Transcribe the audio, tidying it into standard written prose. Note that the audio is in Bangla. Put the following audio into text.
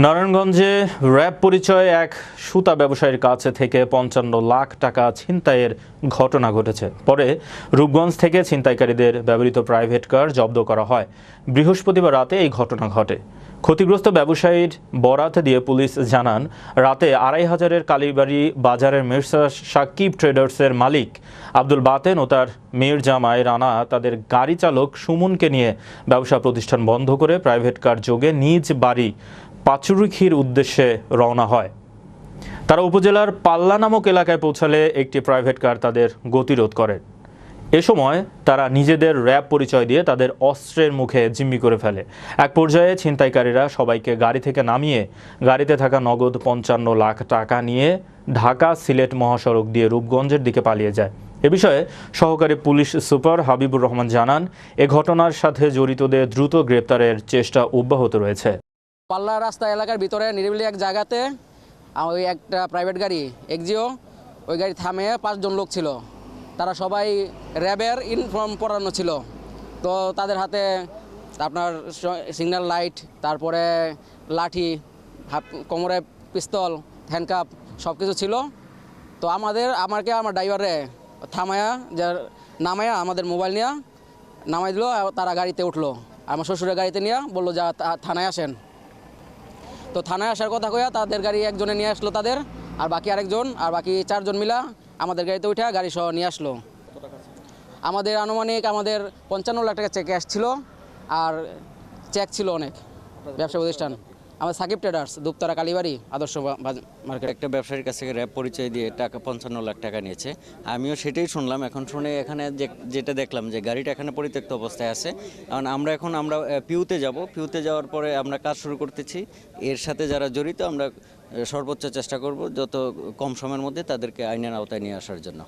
নারায়ণগঞ্জে র্যাব পরিচয়ে এক সুতা ব্যবসায়ীর কাছে থেকে ৫৫ লাখ টাকা ছিনতাইয়ের ঘটনা ঘটেছে। পরে রূপগঞ্জ থেকে ছিনতাইকারীদের ব্যবহৃত প্রাইভেট কার জব্দ করা হয়। বৃহস্পতিবার রাতে এই ঘটনা ঘটে। ক্ষতিগ্রস্ত ব্যবসায়ীর বরাত দিয়ে পুলিশ জানান, রাতে ২৫০০-এর কালীবাড়ি বাজারের মির্জা সাকিব ট্রেডার্সের মালিক আব্দুল বাতেন ও তার মেয়ের জামাই রানা তাদের গাড়ি চালক সুমনকে নিয়ে ব্যবসা প্রতিষ্ঠান বন্ধ করে প্রাইভেট কার যোগে নিজ বাড়ি পাচুরিখির উদ্দেশ্যে রওনা হয়। তারা উপজেলার পাল্লা নামক এলাকায় পৌঁছালে একটি প্রাইভেট কার তাদের গতিরোধ করে। এ সময় তারা নিজেদের র্যাব পরিচয় দিয়ে তাদের অস্ত্রের মুখে জিম্মি করে ফেলে। এক পর্যায়ে ছিনতাইকারীরা সবাইকে গাড়ি থেকে নামিয়ে গাড়িতে থাকা নগদ ৫৫ লাখ টাকা নিয়ে ঢাকা সিলেট মহাসড়ক দিয়ে রূপগঞ্জের দিকে পালিয়ে যায়। এ বিষয়ে সহকারী পুলিশ সুপার হাবিবুর রহমান জানান, এ ঘটনার সাথে জড়িতদের দ্রুত গ্রেপ্তারের চেষ্টা অব্যাহত রয়েছে। পাল্লা রাস্তা এলাকার ভিতরে নিরিবিলি এক জায়গাতে ওই একটা প্রাইভেট গাড়ি এক্সিও, ওই গাড়ি থামে ৫ জন লোক ছিল। তারা সবাই র্যাবের ইউনিফর্ম পরানো ছিল। তো তাদের হাতে আপনার সিগন্যাল লাইট, তারপরে লাঠি, কোমরে পিস্তল, হ্যান্ডকাপ সব কিছু ছিল। তো আমার ড্রাইভারে থামায়া নামায়া আমাদের মোবাইল নিয়ে নামাই দিল। তারা গাড়িতে উঠলো, আমার শ্বশুরের গাড়িতে নিয়ে বললো যা থানায় আসেন। তো থানায় আসার কথা কইয়া তাদের গাড়ি একজনে নিয়ে আসলো তাদের, আর বাকি আরেকজন, আর বাকি 4 জন মিলা আমাদের গাড়িতে উঠে গাড়ি সহ নিয়ে আসলো। আমাদের আনুমানিক ৫৫ লাখ টাকা চেক আসছিল, আর চেক ছিল অনেক। ব্যবসা প্রতিষ্ঠান আমাদের সাকিব ট্রেডার্স, দুপতারা কালীবাড়ি আদর্শ মার্কেট। একটা ব্যবসায়ীর কাছ থেকে র্যাব পরিচয় দিয়ে টাকা ৫৫ লাখ টাকা নিয়েছে। আমিও সেটাই শুনলাম। এখন শুনে এখানে যেটা দেখলাম যে গাড়িটা এখানে পরিত্যক্ত অবস্থায় আছে। কারণ আমরা পিউতে যাব। পিউতে যাওয়ার পরে আমরা কাজ শুরু করতেছি। এর সাথে যারা জড়িত আমরা সর্বোচ্চ চেষ্টা করব যত কম সময়ের মধ্যে তাদেরকে আইনের আওতায় নিয়ে আসার জন্য।